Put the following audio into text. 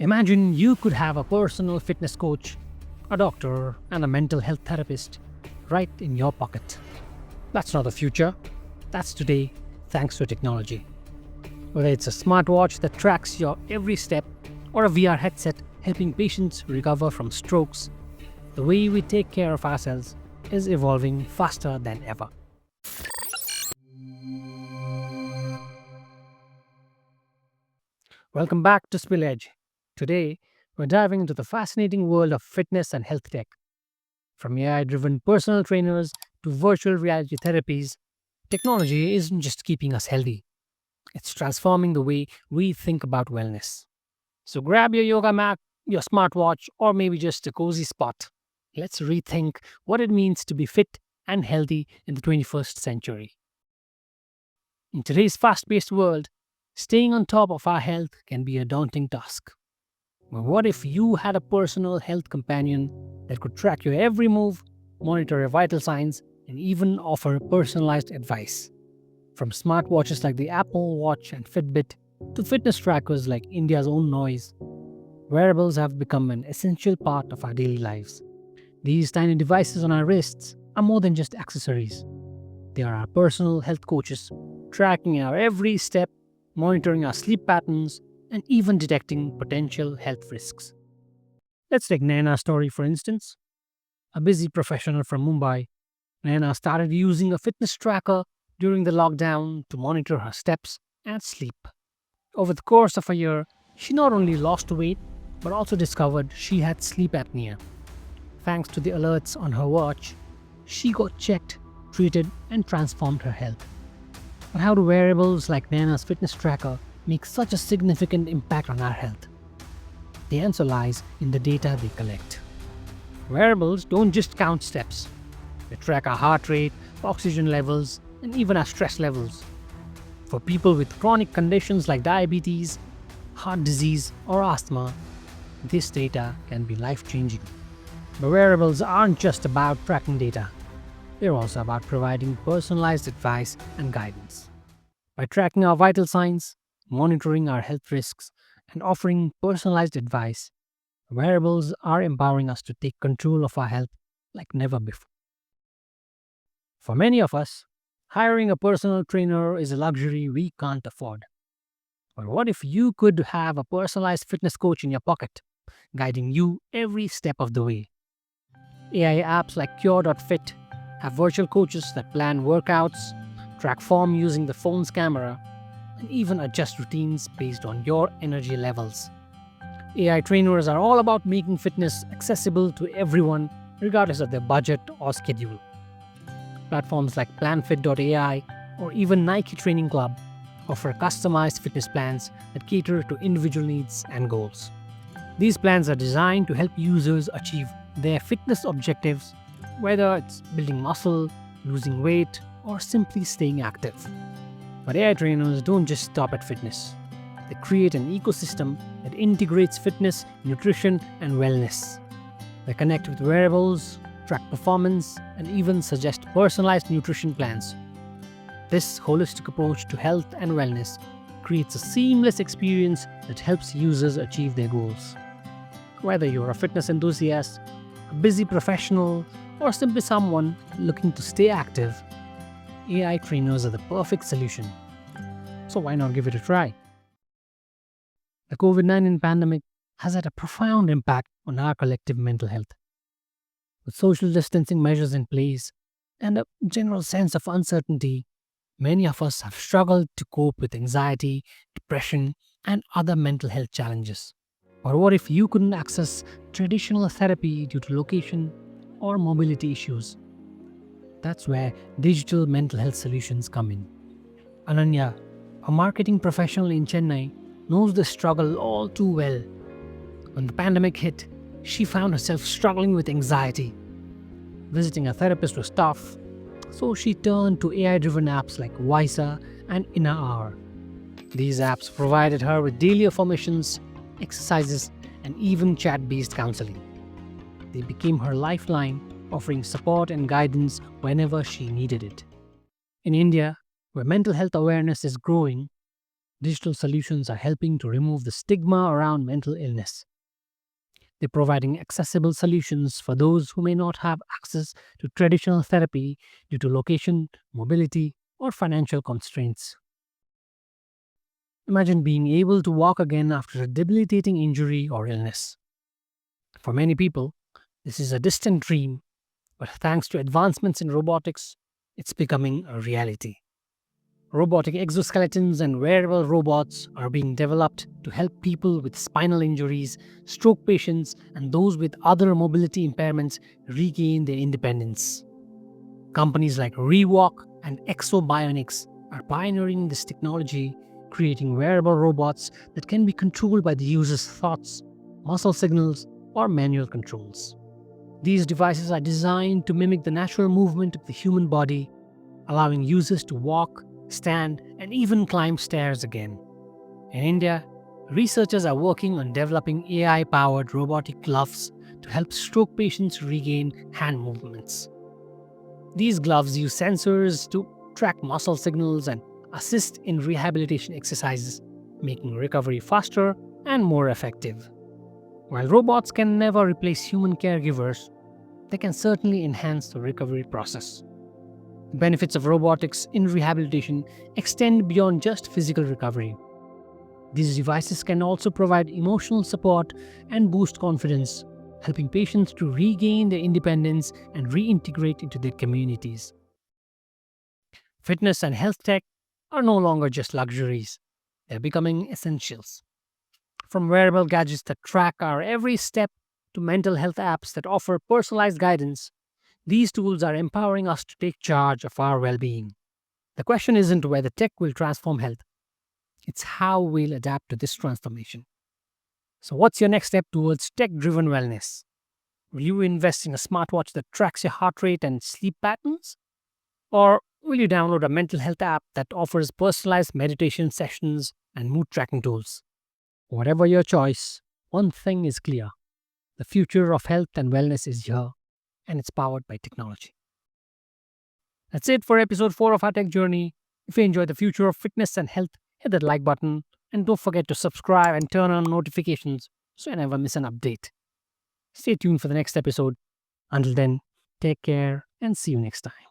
Imagine you could have a personal fitness coach, a doctor, and a mental health therapist right in your pocket. That's not the future, that's today, thanks to technology. Whether it's a smartwatch that tracks your every step or a VR headset helping patients recover from strokes, the way we take care of ourselves is evolving faster than ever. Welcome back to Spill Edge. Today, we're diving into the fascinating world of fitness and health tech. From AI driven personal trainers to virtual reality therapies, technology isn't just keeping us healthy, it's transforming the way we think about wellness. So grab your yoga mat, your smartwatch, or maybe just a cozy spot. Let's rethink what it means to be fit and healthy in the 21st century. In today's fast paced world, staying on top of our health can be a daunting task. But what if you had a personal health companion that could track your every move, monitor your vital signs, and even offer personalized advice? From smartwatches like the Apple Watch and Fitbit to fitness trackers like India's own Noise, wearables have become an essential part of our daily lives. These tiny devices on our wrists are more than just accessories. They are our personal health coaches, tracking our every step, monitoring our sleep patterns, and even detecting potential health risks. Let's take Naina's story for instance. A busy professional from Mumbai, Naina started using a fitness tracker during the lockdown to monitor her steps and sleep. Over the course of a year, she not only lost weight but also discovered she had sleep apnea. Thanks to the alerts on her watch, she got checked, treated, and transformed her health. But how do wearables like Naina's fitness tracker make such a significant impact on our health? The answer lies in the data they collect. Wearables don't just count steps, they track our heart rate, oxygen levels, and even our stress levels. For people with chronic conditions like diabetes, heart disease, or asthma, this data can be life changing. But wearables aren't just about tracking data, they're also about providing personalized advice and guidance. By tracking our vital signs, monitoring our health risks, and offering personalized advice, wearables are empowering us to take control of our health like never before. For many of us, hiring a personal trainer is a luxury we can't afford. But what if you could have a personalized fitness coach in your pocket, guiding you every step of the way? AI apps like Cure.fit have virtual coaches that plan workouts, track form using the phone's camera, and even adjust routines based on your energy levels. AI trainers are all about making fitness accessible to everyone, regardless of their budget or schedule. Platforms like PlanFit.ai or even Nike Training Club offer customized fitness plans that cater to individual needs and goals. These plans are designed to help users achieve their fitness objectives, whether it's building muscle, losing weight, or simply staying active. But AI trainers don't just stop at fitness. They create an ecosystem that integrates fitness, nutrition, and wellness. They connect with wearables, track performance, and even suggest personalized nutrition plans. This holistic approach to health and wellness creates a seamless experience that helps users achieve their goals. Whether you're a fitness enthusiast, a busy professional, or simply someone looking to stay active, AI trainers are the perfect solution. So why not give it a try? The COVID 19 pandemic has had a profound impact on our collective mental health. With social distancing measures in place and a general sense of uncertainty, many of us have struggled to cope with anxiety, depression, and other mental health challenges. Or what if you couldn't access traditional therapy due to location or mobility issues? That's where digital mental health solutions come in. Ananya, a marketing professional in Chennai, knows the struggle all too well. When the pandemic hit, she found herself struggling with anxiety. Visiting a therapist was tough, so she turned to AI driven apps like Visa and Inner Hour. These apps provided her with daily affirmations, exercises, and even chat based counseling. They became her lifeline, offering support and guidance whenever she needed it. In India, where mental health awareness is growing, Digital solutions are helping to remove the stigma around mental illness. They're providing accessible solutions for those who may not have access to traditional therapy due to location, mobility, or financial constraints. Imagine being able to walk again after a debilitating injury or illness. For many people, this is a distant dream, but thanks to advancements in robotics, it's becoming a reality. Robotic exoskeletons and wearable robots are being developed to help people with spinal injuries, stroke patients, and those with other mobility impairments regain their independence. Companies like Rewalk and Exobionics are pioneering this technology, creating wearable robots that can be controlled by the user's thoughts, muscle signals, or manual controls. These devices are designed to mimic the natural movement of the human body, allowing users to walk, stand, and even climb stairs again. In India, researchers are working on developing AI powered robotic gloves to help stroke patients regain hand movements. These gloves use sensors to track muscle signals and assist in rehabilitation exercises, making recovery faster and more effective. While robots can never replace human caregivers, they can certainly enhance the recovery process. The benefits of robotics in rehabilitation extend beyond just physical recovery. These devices can also provide emotional support and boost confidence, helping patients to regain their independence and reintegrate into their communities. Fitness and health tech are no longer just luxuries, they're becoming essentials. From wearable gadgets that track our every step to mental health apps that offer personalized guidance, these tools are empowering us to take charge of our well being. The question isn't whether tech will transform health, it's how we'll adapt to this transformation. So, what's your next step towards tech driven wellness? Will you invest in a smartwatch that tracks your heart rate and sleep patterns? Or will you download a mental health app that offers personalized meditation sessions and mood tracking tools? Whatever your choice, one thing is clear: the future of health and wellness is here, and it's powered by technology. That's it for episode 4 of our tech journey. If you enjoy the future of fitness and health, hit that like button and don't forget to subscribe and turn on notifications so you never miss an update. Stay tuned for the next episode. Until then, take care and see you next time.